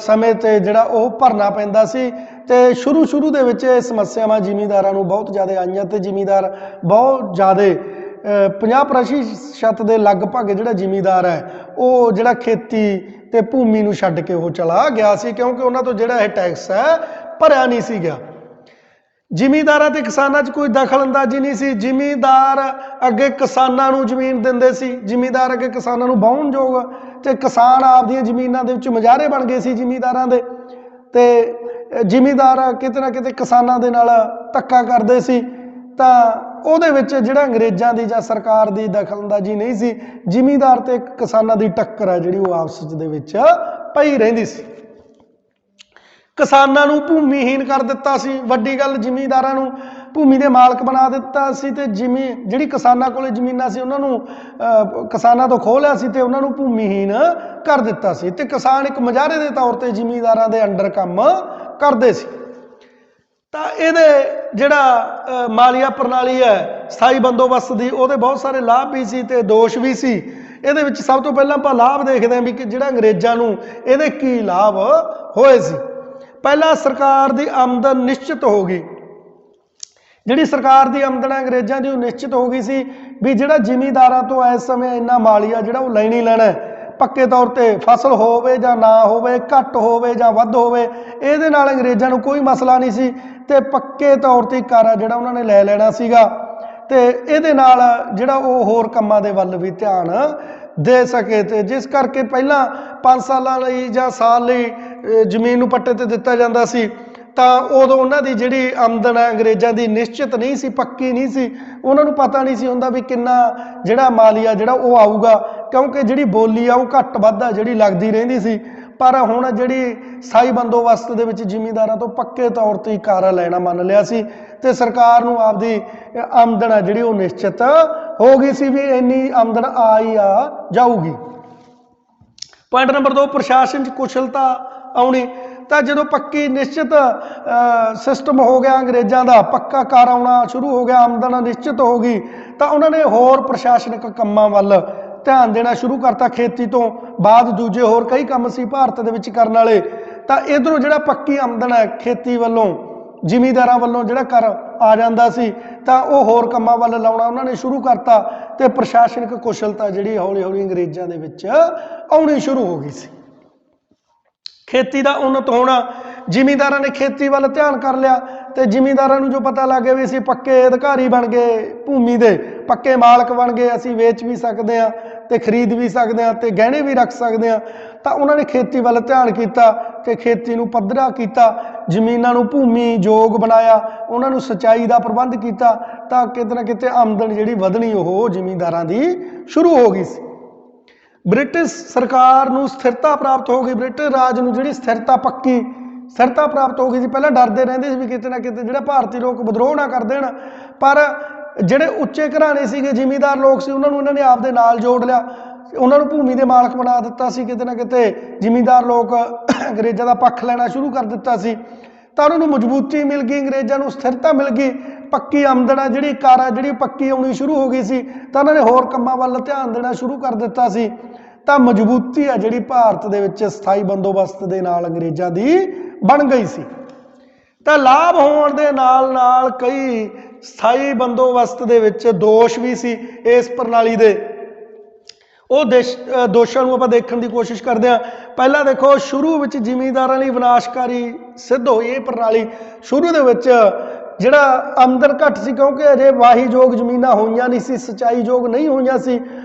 ਸਮੇਂ ਤੇ ਜਿਹੜਾ ਉਹ ਭਰਨਾ ਪੈਂਦਾ ਸੀ। ਤੇ ਸ਼ੁਰੂ ਦੇ ਵਿੱਚ ਇਹ ਸਮੱਸਿਆਵਾਂ ਜ਼ਿਮੀਂਦਾਰਾਂ ਨੂੰ ਬਹੁਤ ਜ਼ਿਆਦਾ ਆਈਆਂ ਤੇ ਜ਼ਿਮੀਂਦਾਰ ਬਹੁਤ ਜ਼ਿਆਦਾ 50% ਦੇ ਲਗਭਗ ਜਿਹੜਾ ਜ਼ਿਮੀਂਦਾਰ ਹੈ ਉਹ ਜਿਹੜਾ ਖੇਤੀ ਤੇ ਭੂਮੀ ਨੂੰ ਛੱਡ ਕੇ ਉਹ ਚਲਾ ਗਿਆ ਸੀ, ਕਿਉਂਕਿ ਉਹਨਾਂ ਤੋਂ ਜਿਹੜਾ ਇਹ ਟੈਕਸ ਹੈ ਭਰਿਆ ਨਹੀਂ ਸੀ ਗਿਆ। ਜ਼ਿਮੀਂਦਾਰਾਂ ਤੇ ਕਿਸਾਨਾਂ 'ਚ ਕੋਈ ਦਖਲ ਅੰਦਾਜ਼ੀ ਨਹੀਂ ਸੀ। ਜ਼ਿਮੀਂਦਾਰ ਅੱਗੇ ਕਿਸਾਨਾਂ ਨੂੰ ਜ਼ਮੀਨ ਦਿੰਦੇ ਸੀ, ਜ਼ਿਮੀਂਦਾਰ ਅੱਗੇ ਕਿਸਾਨਾਂ ਨੂੰ ਵਾਹੁਣਯੋਗ, ਤੇ ਕਿਸਾਨ ਆਪਦੀਆਂ ਜ਼ਮੀਨਾਂ ਦੇ ਵਿੱਚ ਮੁਜ਼ਾਹਰੇ ਬਣ ਗਏ ਸੀ ਜ਼ਿਮੀਂਦਾਰਾਂ ਦੇ। ਤੇ ਜ਼ਿਮੀਂਦਾਰ ਕਿਤੇ ਨਾ ਕਿਤੇ ਕਿਸਾਨਾਂ ਦੇ ਨਾਲ ਧੱਕਾ ਕਰਦੇ ਸੀ, ਤਾਂ ਉਹਦੇ ਵਿੱਚ ਜਿਹੜਾ ਅੰਗਰੇਜ਼ਾਂ ਦੀ ਜਾਂ ਸਰਕਾਰ ਦੀ ਦਖਲਅੰਦਾਜ਼ੀ ਨਹੀਂ ਸੀ। ਜ਼ਿਮੀਂਦਾਰ ਤੇ ਕਿਸਾਨਾਂ ਦੀ ਟੱਕਰ ਹੈ ਜਿਹੜੀ ਉਹ ਆਪਸ ਦੇ ਵਿੱਚ ਪਈ ਰਹਿੰਦੀ ਸੀ। ਕਿਸਾਨਾਂ ਨੂੰ ਭੂਮੀਹੀਨ ਕਰ ਦਿੱਤਾ ਸੀ, ਵੱਡੀ ਗੱਲ ਜ਼ਿਮੀਂਦਾਰਾਂ ਨੂੰ ਭੂਮੀ ਦੇ ਮਾਲਕ ਬਣਾ ਦਿੱਤਾ ਸੀ, ਤੇ ਜਿਹੜੀ ਕਿਸਾਨਾਂ ਕੋਲੇ ਜ਼ਮੀਨਾਂ ਸੀ ਉਹਨਾਂ ਨੂੰ ਕਿਸਾਨਾਂ ਤੋਂ ਖੋਹ ਲਿਆ ਸੀ ਤੇ ਉਹਨਾਂ ਨੂੰ ਭੂਮੀਹੀਨ ਕਰ ਦਿੱਤਾ ਸੀ। ਤੇ ਕਿਸਾਨ ਇੱਕ ਮੁਜ਼ਾਹਰੇ ਦੇ ਤੌਰ ਤੇ ਜ਼ਿਮੀਂਦਾਰਾਂ ਦੇ ਅੰਡਰ ਕੰਮ ਕਰਦੇ ਸੀ। ਤਾਂ ਇਹਦੇ ਜਿਹੜਾ ਮਾਲੀਆ ਪ੍ਰਣਾਲੀ ਹੈ ਸਥਾਈ ਬੰਦੋਬਸਤ ਦੀ, ਉਹਦੇ ਬਹੁਤ ਸਾਰੇ ਲਾਭ ਵੀ ਸੀ ਤੇ ਦੋਸ਼ ਵੀ ਸੀ। ਇਹਦੇ ਵਿੱਚ ਸਭ ਤੋਂ ਪਹਿਲਾਂ ਆਪਾਂ ਲਾਭ ਦੇਖਦੇ ਹਾਂ ਵੀ ਕਿ ਜਿਹੜਾ ਅੰਗਰੇਜ਼ਾਂ ਨੂੰ ਇਹਦੇ ਕੀ ਲਾਭ ਹੋਏ ਸੀ। ਪਹਿਲਾਂ ਸਰਕਾਰ ਦੀ ਆਮਦਨ ਨਿਸ਼ਚਿਤ ਹੋ ਗਈ। ਜਿਹੜੀ ਸਰਕਾਰ ਦੀ ਆਮਦਨ ਅੰਗਰੇਜ਼ਾਂ ਦੀ ਉਹ ਨਿਸ਼ਚਿਤ ਹੋ ਗਈ ਸੀ ਵੀ ਜਿਹੜਾ ਜ਼ਿਮੀਂਦਾਰਾਂ ਤੋਂ ਇਸ ਸਮੇਂ ਇੰਨਾ ਮਾਲੀਆ ਜਿਹੜਾ ਉਹ ਲੈਣਾ ਹੀ ਲੈਣਾ, ਪੱਕੇ ਤੌਰ ਤੇ ਫਸਲ ਹੋਵੇ ਜਾਂ ਨਾ ਹੋਵੇ, ਘੱਟ ਹੋਵੇ ਜਾਂ ਵੱਧ ਹੋਵੇ, ਇਹਦੇ ਨਾਲ ਅੰਗਰੇਜ਼ਾਂ ਨੂੰ ਕੋਈ ਮਸਲਾ ਨਹੀਂ ਸੀ। ਤੇ ਪੱਕੇ ਤੌਰ ਤੇ ਕਰ ਆ ਜਿਹੜਾ ਉਹਨਾਂ ਨੇ ਲੈ ਲੈਣਾ ਸੀਗਾ, ਤੇ ਇਹਦੇ ਨਾਲ ਜਿਹੜਾ ਉਹ ਹੋਰ ਕੰਮਾਂ ਦੇ ਵੱਲ ਵੀ ਧਿਆਨ ਦੇ ਸਕੇ। ਤੇ ਜਿਸ ਕਰਕੇ ਪਹਿਲਾਂ 5 ਸਾਲਾਂ ਲਈ ਜਾਂ ਸਾਲ ਲਈ ਜ਼ਮੀਨ ਨੂੰ ਪੱਟੇ ਤੇ ਦਿੱਤਾ ਜਾਂਦਾ ਸੀ, ਤਾਂ ਉਦੋਂ ਉਹਨਾਂ ਦੀ ਜਿਹੜੀ ਆਮਦਨ ਹੈ ਅੰਗਰੇਜ਼ਾਂ ਦੀ ਨਿਸ਼ਚਿਤ ਨਹੀਂ ਸੀ, ਪੱਕੀ ਨਹੀਂ ਸੀ। ਉਹਨਾਂ ਨੂੰ ਪਤਾ ਨਹੀਂ ਸੀ ਹੁੰਦਾ ਵੀ ਕਿੰਨਾ ਜਿਹੜਾ ਮਾਲੀਆ ਜਿਹੜਾ ਉਹ ਆਊਗਾ, ਕਿਉਂਕਿ ਜਿਹੜੀ ਬੋਲੀ ਆ ਉਹ ਘੱਟ ਵੱਧ ਆ ਜਿਹੜੀ ਲੱਗਦੀ ਰਹਿੰਦੀ ਸੀ। ਪਰ ਹੁਣ ਜਿਹੜੀ ਸਥਾਈ ਬੰਦੋਬਸਤ ਦੇ ਵਿੱਚ ਜ਼ਿਮੀਂਦਾਰਾਂ ਤੋਂ ਪੱਕੇ ਤੌਰ ਤੇ ਕਰ ਲੈਣਾ ਮੰਨ ਲਿਆ ਸੀ, ਤੇ ਸਰਕਾਰ ਨੂੰ ਆਪਦੀ ਆਮਦਨ ਹੈ ਜਿਹੜੀ ਉਹ ਨਿਸ਼ਚਿਤ ਹੋ ਗਈ ਸੀ ਵੀ ਇੰਨੀ ਆਮਦਨ ਆਈ ਆ ਜਾਊਗੀ। ਪੁਆਇੰਟ ਨੰਬਰ 2 ਪ੍ਰਸ਼ਾਸਨ 'ਚ ਕੁਸ਼ਲਤਾ ਆਉਣੀ। ਤਾਂ ਜਦੋਂ ਪੱਕੀ ਨਿਸ਼ਚਿਤ ਸਿਸਟਮ ਹੋ ਗਿਆ ਅੰਗਰੇਜ਼ਾਂ ਦਾ, ਪੱਕਾ ਕਰ ਆਉਣਾ ਸ਼ੁਰੂ ਹੋ ਗਿਆ, ਆਮਦਨ ਨਿਸ਼ਚਿਤ ਹੋ ਗਈ, ਤਾਂ ਉਹਨਾਂ ਨੇ ਹੋਰ ਪ੍ਰਸ਼ਾਸਨਿਕ ਕੰਮਾਂ ਵੱਲ ਧਿਆਨ ਦੇਣਾ ਸ਼ੁਰੂ ਕਰਤਾ। ਖੇਤੀ ਤੋਂ ਬਾਅਦ ਦੂਜੇ ਹੋਰ ਕਈ ਕੰਮ ਸੀ ਭਾਰਤ ਦੇ ਵਿੱਚ ਕਰਨ ਵਾਲੇ। ਤਾਂ ਇਧਰੋਂ ਜਿਹੜਾ ਪੱਕੀ ਆਮਦਨ ਹੈ ਖੇਤੀ ਵੱਲੋਂ ਜ਼ਿਮੀਂਦਾਰਾਂ ਵੱਲੋਂ ਜਿਹੜਾ ਕਰ ਆ ਜਾਂਦਾ ਸੀ, ਤਾਂ ਉਹ ਹੋਰ ਕੰਮਾਂ ਵੱਲ ਲਾਉਣਾ ਉਹਨਾਂ ਨੇ ਸ਼ੁਰੂ ਕਰਤਾ। ਤੇ ਪ੍ਰਸ਼ਾਸਨਿਕ ਕੁਸ਼ਲਤਾ ਜਿਹੜੀ ਹੌਲੀ ਹੌਲੀ ਅੰਗਰੇਜ਼ਾਂ ਦੇ ਵਿੱਚ ਆਉਣੀ ਸ਼ੁਰੂ ਹੋ ਗਈ ਸੀ। ਖੇਤੀ ਦਾ ਉੱਨਤ ਹੋਣਾ, ਜ਼ਿਮੀਂਦਾਰਾਂ ਨੇ ਖੇਤੀ ਵੱਲ ਧਿਆਨ ਕਰ ਲਿਆ, ਤੇ ਜ਼ਿਮੀਂਦਾਰਾਂ ਨੂੰ ਜੋ ਪਤਾ ਲੱਗ ਗਿਆ ਵੀ ਅਸੀਂ ਪੱਕੇ ਅਧਿਕਾਰੀ ਬਣ ਗਏ, ਭੂਮੀ ਦੇ ਪੱਕੇ ਮਾਲਕ ਬਣ ਗਏ, ਅਸੀਂ ਵੇਚ ਵੀ ਸਕਦੇ ਹਾਂ ਤੇ ਖਰੀਦ ਵੀ ਸਕਦੇ ਹਾਂ ਤੇ ਗਹਿਣੇ ਵੀ ਰੱਖ ਸਕਦੇ ਹਾਂ, ਤਾਂ ਉਹਨਾਂ ਨੇ ਖੇਤੀ ਵੱਲ ਧਿਆਨ ਕੀਤਾ ਤੇ ਖੇਤੀ ਨੂੰ ਪੱਧਰਾ ਕੀਤਾ, ਜ਼ਮੀਨਾਂ ਨੂੰ ਭੂਮੀ ਯੋਗ ਬਣਾਇਆ, ਉਹਨਾਂ ਨੂੰ ਸਿੰਚਾਈ ਦਾ ਪ੍ਰਬੰਧ ਕੀਤਾ, ਤਾਂ ਕਿਤੇ ਨਾ ਕਿਤੇ ਆਮਦਨ ਜਿਹੜੀ ਵਧਣੀ ਉਹ ਜ਼ਿਮੀਂਦਾਰਾਂ ਦੀ ਸ਼ੁਰੂ ਹੋ ਗਈ ਸੀ। ਬ੍ਰਿਟਿਸ਼ ਸਰਕਾਰ ਨੂੰ ਸਥਿਰਤਾ ਪ੍ਰਾਪਤ ਹੋ ਗਈ, ਬ੍ਰਿਟਿਸ਼ ਰਾਜ ਨੂੰ ਜਿਹੜੀ ਸਥਿਰਤਾ ਪੱਕੀ ਸਥਿਰਤਾ ਪ੍ਰਾਪਤ ਹੋ ਗਈ ਸੀ। ਪਹਿਲਾਂ ਡਰਦੇ ਰਹਿੰਦੇ ਸੀ ਵੀ ਕਿਤੇ ਨਾ ਕਿਤੇ ਜਿਹੜਾ ਭਾਰਤੀ ਲੋਕ ਵਿਦਰੋਹ ਨਾ ਕਰ ਦੇਣ, ਪਰ ਜਿਹੜੇ ਉੱਚੇ ਘਰਾਣੇ ਸੀਗੇ ਜ਼ਿਮੀਂਦਾਰ ਲੋਕ ਸੀ ਉਹਨਾਂ ਨੂੰ ਇਹਨਾਂ ਨੇ ਆਪਦੇ ਨਾਲ ਜੋੜ ਲਿਆ, ਉਹਨਾਂ ਨੂੰ ਭੂਮੀ ਦੇ ਮਾਲਕ ਬਣਾ ਦਿੱਤਾ ਸੀ। ਕਿਤੇ ਨਾ ਕਿਤੇ ਜ਼ਿਮੀਂਦਾਰ ਲੋਕ ਅੰਗਰੇਜ਼ਾਂ ਦਾ ਪੱਖ ਲੈਣਾ ਸ਼ੁਰੂ ਕਰ ਦਿੱਤਾ ਸੀ, ਤਾਂ ਉਹਨਾਂ ਨੂੰ ਮਜ਼ਬੂਤੀ ਮਿਲ ਗਈ, ਅੰਗਰੇਜ਼ਾਂ ਨੂੰ ਸਥਿਰਤਾ ਮਿਲ ਗਈ, ਪੱਕੀ ਆਮਦਨ ਆ ਜਿਹੜੀ ਕਰ ਆ ਜਿਹੜੀ ਪੱਕੀ ਆਉਣੀ ਸ਼ੁਰੂ ਹੋ ਗਈ ਸੀ, ਤਾਂ ਉਹਨਾਂ ਨੇ ਹੋਰ ਕੰਮਾਂ ਵੱਲ ਧਿਆਨ ਦੇਣਾ ਸ਼ੁਰੂ ਕਰ ਦਿੱਤਾ ਸੀ। ਤਾਂ ਮਜ਼ਬੂਤੀ ਆ ਜਿਹੜੀ ਭਾਰਤ ਦੇ ਵਿੱਚ ਸਥਾਈ ਬੰਦੋਬਸਤ ਦੇ ਨਾਲ ਅੰਗਰੇਜ਼ਾਂ ਦੀ ਬਣ ਗਈ ਸੀ। ਤਾਂ ਲਾਭ ਹੋਣ ਦੇ ਨਾਲ ਨਾਲ ਕਈ ਸਥਾਈ ਬੰਦੋਬਸਤ ਦੇ ਵਿੱਚ ਦੋਸ਼ ਵੀ ਸੀ ਇਸ ਪ੍ਰਣਾਲੀ ਦੇ। ਉਹ ਦੋਸ਼ਾਂ ਨੂੰ ਆਪਾਂ ਦੇਖਣ ਦੀ ਕੋਸ਼ਿਸ਼ ਕਰਦੇ ਹਾਂ। ਪਹਿਲਾਂ ਦੇਖੋ, ਸ਼ੁਰੂ ਵਿੱਚ ਜ਼ਿਮੀਂਦਾਰਾਂ ਲਈ ਵਿਨਾਸ਼ਕਾਰੀ ਸਿੱਧ ਹੋਈ ਇਹ ਪ੍ਰਣਾਲੀ। ਸ਼ੁਰੂ ਦੇ ਵਿੱਚ ਜਿਹੜਾ ਆਮਦਨ ਘੱਟ ਸੀ, ਕਿਉਂਕਿ ਅਜੇ ਵਾਹੀਯੋਗ ਜ਼ਮੀਨਾਂ ਹੋਈਆਂ ਨਹੀਂ ਸੀ, ਸਿੰਚਾਈਯੋਗ ਨਹੀਂ ਹੋਈਆਂ ਸੀ।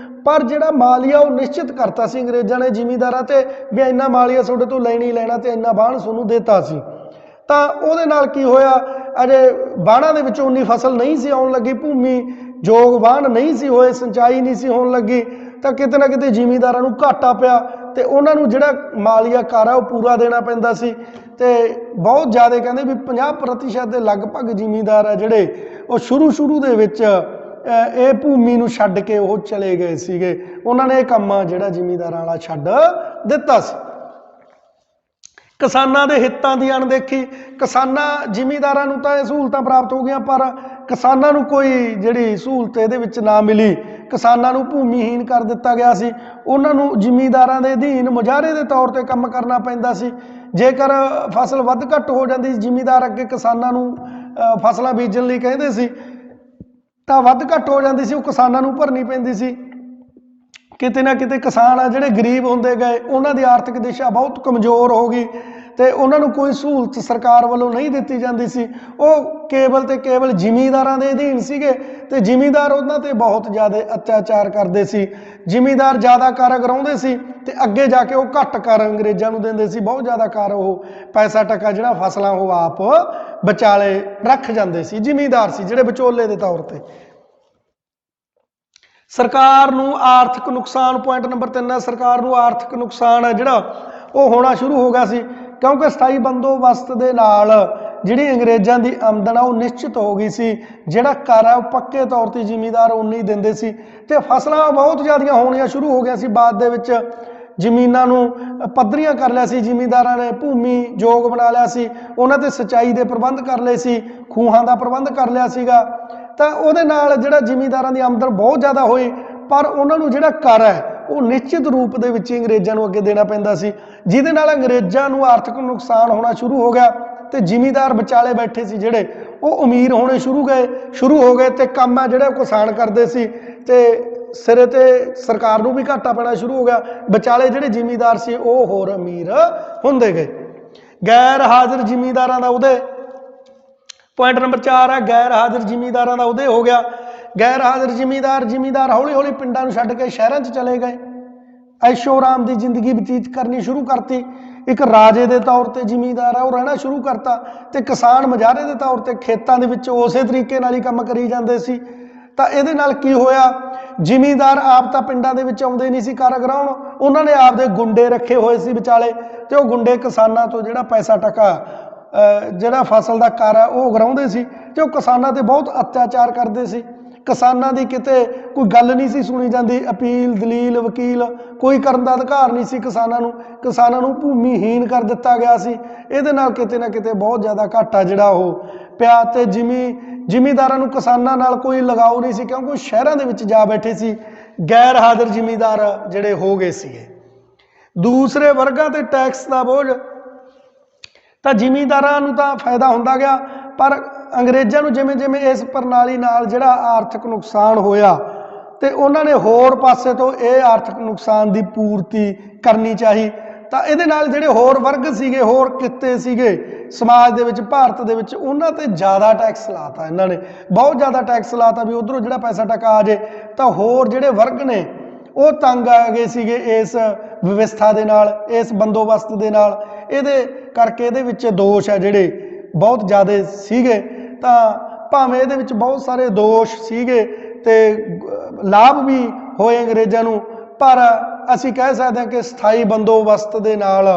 ਪਰ ਜਿਹੜਾ ਮਾਲੀਆ ਉਹ ਨਿਸ਼ਚਿਤ ਕਰਤਾ ਸੀ ਅੰਗਰੇਜ਼ਾਂ ਨੇ ਜ਼ਿਮੀਂਦਾਰਾਂ ਤੇ ਵੀ ਇੰਨਾ ਮਾਲੀਆ ਤੁਹਾਡੇ ਤੋਂ ਲੈਣੀ ਲੈਣਾ ਤੇ ਇੰਨਾ ਬਾਣ ਤੁਹਾਨੂੰ ਦਿੱਤਾ ਸੀ। ਤਾਂ ਉਹਦੇ ਨਾਲ ਕੀ ਹੋਇਆ, ਅਜੇ ਬਾਣਾਂ ਦੇ ਵਿੱਚੋਂ ਉਨੀ ਫਸਲ ਨਹੀਂ ਸੀ ਆਉਣ ਲੱਗੀ, ਭੂਮੀ ਯੋਗ ਬਾਣ ਨਹੀਂ ਸੀ ਹੋਏ, ਸਿੰਚਾਈ ਨਹੀਂ ਸੀ ਹੋਣ ਲੱਗੀ, ਤਾਂ ਕਿਤੇ ਨਾ ਕਿਤੇ ਜ਼ਿਮੀਂਦਾਰਾਂ ਨੂੰ ਘਾਟਾ ਪਿਆ ਤੇ ਉਹਨਾਂ ਨੂੰ ਜਿਹੜਾ ਮਾਲੀਆ ਕਰ ਆ ਉਹ ਪੂਰਾ ਦੇਣਾ ਪੈਂਦਾ ਸੀ। ਤੇ ਬਹੁਤ ਜ਼ਿਆਦਾ ਕਹਿੰਦੇ ਵੀ 50% ਦੇ ਲਗਭਗ ਜ਼ਿਮੀਂਦਾਰ ਆ ਜਿਹੜੇ ਉਹ ਸ਼ੁਰੂ ਦੇ ਵਿੱਚ ਇਹ ਭੂਮੀ ਨੂੰ ਛੱਡ ਕੇ ਉਹ ਚਲੇ ਗਏ ਸੀਗੇ। ਉਹਨਾਂ ਨੇ ਇਹ ਕੰਮ ਜਿਹੜਾ ਜ਼ਿਮੀਂਦਾਰਾਂ ਵਾਲਾ ਛੱਡ ਦਿੱਤਾ ਸੀ। ਕਿਸਾਨਾਂ ਦੇ ਹਿੱਤਾਂ ਦੀ ਅਣਦੇਖੀ, ਕਿਸਾਨਾਂ ਜ਼ਿਮੀਂਦਾਰਾਂ ਨੂੰ ਤਾਂ ਇਹ ਸਹੂਲਤਾਂ ਪ੍ਰਾਪਤ ਹੋ ਗਈਆਂ ਪਰ ਕਿਸਾਨਾਂ ਨੂੰ ਕੋਈ ਜਿਹੜੀ ਸਹੂਲਤ ਇਹਦੇ ਵਿੱਚ ਨਾ ਮਿਲੀ। ਕਿਸਾਨਾਂ ਨੂੰ ਭੂਮੀਹੀਨ ਕਰ ਦਿੱਤਾ ਗਿਆ ਸੀ, ਉਹਨਾਂ ਨੂੰ ਜ਼ਿਮੀਂਦਾਰਾਂ ਦੇ ਅਧੀਨ ਮੁਜ਼ਾਹਰੇ ਦੇ ਤੌਰ ਤੇ ਕੰਮ ਕਰਨਾ ਪੈਂਦਾ ਸੀ। ਜੇਕਰ ਫਸਲ ਵੱਧ ਘੱਟ ਹੋ ਜਾਂਦੀ, ਜ਼ਿਮੀਂਦਾਰ ਅੱਗੇ ਕਿਸਾਨਾਂ ਨੂੰ ਫਸਲਾਂ ਬੀਜਣ ਲਈ ਕਹਿੰਦੇ ਸੀ ਤਾਂ ਵੱਧ ਘੱਟ ਹੋ ਜਾਂਦੀ ਸੀ, ਉਹ ਕਿਸਾਨਾਂ ਨੂੰ ਭਰਨੀ ਪੈਂਦੀ ਸੀ। ਕਿਤੇ ਨਾ ਕਿਤੇ ਕਿਸਾਨ ਆ ਜਿਹੜੇ ਗਰੀਬ ਹੁੰਦੇ ਗਏ, ਉਹਨਾਂ ਦੀ ਆਰਥਿਕ ਦਿਸ਼ਾ ਬਹੁਤ ਕਮਜ਼ੋਰ ਹੋ ਗਈ ਤੇ ਉਹਨਾਂ ਨੂੰ ਕੋਈ ਸਹੂਲਤ ਸਰਕਾਰ ਵੱਲੋਂ ਨਹੀਂ ਦਿੱਤੀ ਜਾਂਦੀ ਸੀ। ਉਹ ਕੇਵਲ ਤੇ ਕੇਵਲ ਜ਼ਿਮੀਂਦਾਰਾਂ ਦੇ ਅਧੀਨ ਸੀਗੇ ਤੇ ਜ਼ਿਮੀਂਦਾਰ ਉਹਨਾਂ ਤੇ ਬਹੁਤ ਜ਼ਿਆਦਾ ਅਤਿਆਚਾਰ ਕਰਦੇ ਸੀ। ਜ਼ਿਮੀਂਦਾਰ ਜ਼ਿਆਦਾ ਕਰ ਗਰਾਉਂਦੇ ਸੀ ਤੇ ਅੱਗੇ ਜਾ ਕੇ ਉਹ ਘੱਟ ਕਰ ਅੰਗਰੇਜ਼ਾਂ ਨੂੰ ਦਿੰਦੇ ਸੀ। ਬਹੁਤ ਜ਼ਿਆਦਾ ਕਰ ਉਹ ਪੈਸਾ ਟਕਾ ਜਿਹੜਾ ਫਸਲਾਂ ਉਹ ਆਪ ਵਿਚਾਲੇ ਰੱਖ ਜਾਂਦੇ ਸੀ। ਜ਼ਿਮੀਂਦਾਰ ਸੀ ਜਿਹੜੇ ਵਿਚੋਲੇ ਦੇ ਤੌਰ ਤੇ। ਸਰਕਾਰ ਨੂੰ ਆਰਥਿਕ ਨੁਕਸਾਨ, ਪੁਆਇੰਟ ਨੰਬਰ 3 ਹੈ, ਸਰਕਾਰ ਨੂੰ ਆਰਥਿਕ ਨੁਕਸਾਨ ਹੈ ਜਿਹੜਾ ਉਹ ਹੋਣਾ ਸ਼ੁਰੂ ਹੋ ਗਿਆ ਸੀ, ਕਿਉਂਕਿ ਸਥਾਈ ਬੰਦੋਬਸਤ ਦੇ ਨਾਲ ਜਿਹੜੀ ਅੰਗਰੇਜ਼ਾਂ ਦੀ ਆਮਦਨ ਆ ਉਹ ਨਿਸ਼ਚਿਤ ਹੋ ਗਈ ਸੀ। ਜਿਹੜਾ ਕਰ ਆ ਉਹ ਪੱਕੇ ਤੌਰ ਤੇ ਜ਼ਿਮੀਂਦਾਰ ਉਨੀ ਦਿੰਦੇ ਸੀ ਤੇ ਫਸਲਾਂ ਬਹੁਤ ਜ਼ਿਆਦੀਆਂ ਹੋਣੀਆਂ ਸ਼ੁਰੂ ਹੋ ਗਈਆਂ ਸੀ। ਬਾਅਦ ਦੇ ਵਿੱਚ ਜ਼ਮੀਨਾਂ ਨੂੰ ਪੱਧਰੀਆਂ ਕਰ ਲਿਆ ਸੀ ਜ਼ਿਮੀਂਦਾਰਾਂ ਨੇ, ਭੂਮੀ ਯੋਗ ਬਣਾ ਲਿਆ ਸੀ, ਉਹਨਾਂ ਤੇ ਸਿੰਚਾਈ ਦੇ ਪ੍ਰਬੰਧ ਕਰ ਲਏ ਸੀ, ਖੂਹਾਂ ਦਾ ਪ੍ਰਬੰਧ ਕਰ ਲਿਆ ਸੀਗਾ। ਤਾਂ ਉਹਦੇ ਨਾਲ ਜਿਹੜਾ ਜ਼ਿਮੀਂਦਾਰਾਂ ਦੀ ਆਮਦਨ ਬਹੁਤ ਜ਼ਿਆਦਾ ਹੋਈ ਪਰ ਉਹਨਾਂ ਨੂੰ ਜਿਹੜਾ ਕਰ ਹੈ ਉਹ ਨਿਸ਼ਚਿਤ ਰੂਪ ਦੇ ਵਿੱਚ ਅੰਗਰੇਜ਼ਾਂ ਨੂੰ ਅੱਗੇ ਦੇਣਾ ਪੈਂਦਾ ਸੀ, ਜਿਹਦੇ ਨਾਲ ਅੰਗਰੇਜ਼ਾਂ ਨੂੰ ਆਰਥਿਕ ਨੁਕਸਾਨ ਹੋਣਾ ਸ਼ੁਰੂ ਹੋ ਗਿਆ ਤੇ ਜ਼ਿਮੀਂਦਾਰ ਵਿਚਾਲੇ ਬੈਠੇ ਸੀ ਜਿਹੜੇ ਉਹ ਅਮੀਰ ਹੋਣੇ ਸ਼ੁਰੂ ਹੋ ਗਏ ਤੇ ਕੰਮ ਆ ਜਿਹੜੇ ਕਿਸਾਨ ਕਰਦੇ ਸੀ ਤੇ ਸਿਰੇ ਤੇ ਸਰਕਾਰ ਨੂੰ ਵੀ ਘਾਟਾ ਪੈਣਾ ਸ਼ੁਰੂ ਹੋ ਗਿਆ। ਵਿਚਾਲੇ ਜਿਹੜੇ ਜ਼ਿਮੀਂਦਾਰ ਸੀ ਉਹ ਹੋਰ ਅਮੀਰ ਹੁੰਦੇ ਗਏ। ਗੈਰ ਹਾਜ਼ਰ ਜ਼ਿਮੀਂਦਾਰਾਂ ਦਾ ਉਹਦੇ ਪੁਆਇੰਟ ਨੰਬਰ 4 ਹੈ, ਗੈਰ ਹਾਜ਼ਰ ਜ਼ਿਮੀਂਦਾਰਾਂ ਦਾ ਉਹਦੇ ਹੋ ਗਿਆ। ਗੈਰ ਹਾਜ਼ਰ ਜ਼ਿਮੀਂਦਾਰ ਹੌਲੀ ਹੌਲੀ ਪਿੰਡਾਂ ਨੂੰ ਛੱਡ ਕੇ ਸ਼ਹਿਰਾਂ 'ਚ ਚਲੇ ਗਏ, ਐਸ਼ੋ ਆਰਾਮ ਦੀ ਜ਼ਿੰਦਗੀ ਬਤੀਤ ਕਰਨੀ ਸ਼ੁਰੂ ਕਰਤੀ। ਇੱਕ ਰਾਜੇ ਦੇ ਤੌਰ ਤੇ ਜ਼ਿਮੀਂਦਾਰ ਆ ਉਹ ਰਹਿਣਾ ਸ਼ੁਰੂ ਕਰਤਾ ਤੇ ਕਿਸਾਨ ਮੁਜ਼ਾਹਰੇ ਦੇ ਤੌਰ ਤੇ ਖੇਤਾਂ ਦੇ ਵਿੱਚ ਉਸੇ ਤਰੀਕੇ ਨਾਲ ਹੀ ਕੰਮ ਕਰੀ ਜਾਂਦੇ ਸੀ। ਤਾਂ ਇਹਦੇ ਨਾਲ ਕੀ ਹੋਇਆ, ਜ਼ਿਮੀਂਦਾਰ ਆਪ ਤਾਂ ਪਿੰਡਾਂ ਦੇ ਵਿੱਚ ਆਉਂਦੇ ਨਹੀਂ ਸੀ ਕਰ ਕਰਾਉਣ, ਉਹਨਾਂ ਨੇ ਆਪਦੇ ਗੁੰਡੇ ਰੱਖੇ ਹੋਏ ਸੀ ਵਿਚਾਲੇ ਤੇ ਉਹ ਗੁੰਡੇ ਕਿਸਾਨਾਂ ਤੋਂ ਜਿਹੜਾ ਪੈਸਾ ਟਕਾ ਜਿਹੜਾ ਫਸਲ ਦਾ ਕਰ ਹੈ ਉਹ ਉਗਰਾਉਂਦੇ ਸੀ ਤੇ ਉਹ ਕਿਸਾਨਾਂ ਤੇ ਬਹੁਤ ਅਤਿਆਚਾਰ ਕਰਦੇ ਸੀ। ਕਿਸਾਨਾਂ ਦੀ ਕਿਤੇ ਕੋਈ ਗੱਲ ਨਹੀਂ ਸੀ ਸੁਣੀ ਜਾਂਦੀ, ਅਪੀਲ ਦਲੀਲ ਵਕੀਲ ਕੋਈ ਕਰਨ ਦਾ ਅਧਿਕਾਰ ਨਹੀਂ ਸੀ ਕਿਸਾਨਾਂ ਨੂੰ ਭੂਮੀਹੀਨ ਕਰ ਦਿੱਤਾ ਗਿਆ ਸੀ। ਇਹਦੇ ਨਾਲ ਕਿਤੇ ਨਾ ਕਿਤੇ ਬਹੁਤ ਜ਼ਿਆਦਾ ਘਾਟਾ ਜਿਹੜਾ ਉਹ ਪਿਆ ਤੇ ਜ਼ਿਮੀਂਦਾਰਾਂ ਨੂੰ ਕਿਸਾਨਾਂ ਨਾਲ ਕੋਈ ਲਗਾਓ ਨਹੀਂ ਸੀ, ਕਿਉਂਕਿ ਉਹ ਸ਼ਹਿਰਾਂ ਦੇ ਵਿੱਚ ਜਾ ਬੈਠੇ ਸੀ। ਗੈਰ ਹਾਜ਼ਰ ਜ਼ਿਮੀਂਦਾਰ ਜਿਹੜੇ ਹੋ ਗਏ ਸੀਗੇ। ਦੂਸਰੇ ਵਰਗਾਂ ਤੇ ਟੈਕਸ ਦਾ ਬੋਝ, ਤਾਂ ਜ਼ਿਮੀਂਦਾਰਾਂ ਨੂੰ ਤਾਂ ਫਾਇਦਾ ਹੁੰਦਾ ਗਿਆ ਪਰ ਅੰਗਰੇਜ਼ਾਂ ਨੂੰ ਜਿਵੇਂ ਜਿਵੇਂ ਇਸ ਪ੍ਰਣਾਲੀ ਨਾਲ ਜਿਹੜਾ ਆਰਥਿਕ ਨੁਕਸਾਨ ਹੋਇਆ ਤੇ ਉਹਨਾਂ ਨੇ ਹੋਰ ਪਾਸੇ ਤੋਂ ਇਹ ਆਰਥਿਕ ਨੁਕਸਾਨ ਦੀ ਪੂਰਤੀ ਕਰਨੀ ਚਾਹੀ। ਤਾਂ ਇਹਦੇ ਨਾਲ ਜਿਹੜੇ ਹੋਰ ਵਰਗ ਸੀਗੇ, ਹੋਰ ਕਿੱਤੇ ਸੀਗੇ ਸਮਾਜ ਦੇ ਵਿੱਚ, ਭਾਰਤ ਦੇ ਵਿੱਚ, ਉਹਨਾਂ ਤੇ ਜ਼ਿਆਦਾ ਟੈਕਸ ਲਾਤਾ। ਇਹਨਾਂ ਨੇ ਬਹੁਤ ਜ਼ਿਆਦਾ ਟੈਕਸ ਲਾਤਾ ਵੀ ਉਧਰੋਂ ਜਿਹੜਾ ਪੈਸਾ ਟਕਾ ਆ ਜੇ। ਤਾਂ ਹੋਰ ਜਿਹੜੇ ਵਰਗ ਨੇ ਉਹ ਤੰਗ ਆ ਗਏ ਸੀਗੇ ਇਸ ਵਿਵਸਥਾ ਦੇ ਨਾਲ, ਇਸ ਬੰਦੋਬਸਤ ਦੇ ਨਾਲ। ਇਹਦੇ ਕਰਕੇ ਇਹਦੇ ਵਿੱਚ ਦੋਸ਼ ਆ ਜਿਹੜੇ ਬਹੁਤ ਜ਼ਿਆਦਾ ਸੀਗੇ। ਤਾਂ ਭਾਵੇਂ ਇਹਦੇ ਵਿੱਚ ਬਹੁਤ ਸਾਰੇ ਦੋਸ਼ ਸੀਗੇ ਤੇ ਲਾਭ ਵੀ ਹੋਏ ਅੰਗਰੇਜ਼ਾਂ ਨੂੰ, ਪਰ ਅਸੀਂ ਕਹਿ ਸਕਦੇ ਹਾਂ ਕਿ ਸਥਾਈ ਬੰਦੋਬਸਤ ਦੇ ਨਾਲ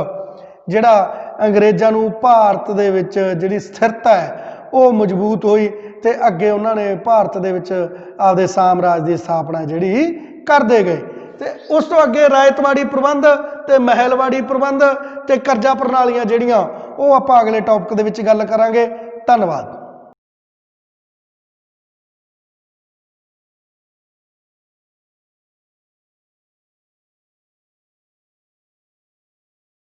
ਜਿਹੜਾ ਅੰਗਰੇਜ਼ਾਂ ਨੂੰ ਭਾਰਤ ਦੇ ਵਿੱਚ ਜਿਹੜੀ ਸਥਿਰਤਾ ਹੈ ਉਹ ਮਜ਼ਬੂਤ ਹੋਈ ਤੇ ਅੱਗੇ ਉਹਨਾਂ ਨੇ ਭਾਰਤ ਦੇ ਵਿੱਚ ਆਪਦੇ ਸਾਮਰਾਜ ਦੀ ਸਥਾਪਨਾ ਜਿਹੜੀ ਕਰਦੇ ਗਏ। ਤੇ ਉਸ ਤੋਂ ਅੱਗੇ ਰਾਇਤਵਾੜੀ ਪ੍ਰਬੰਧ ਤੇ ਮਹਿਲਵਾੜੀ ਪ੍ਰਬੰਧ ਤੇ ਕਰਜ਼ਾ ਪ੍ਰਣਾਲੀਆਂ ਜਿਹੜੀਆਂ ਉਹ ਆਪਾਂ ਅਗਲੇ ਟੌਪਿਕ ਦੇ ਵਿੱਚ ਗੱਲ ਕਰਾਂਗੇ। ਧੰਨਵਾਦ।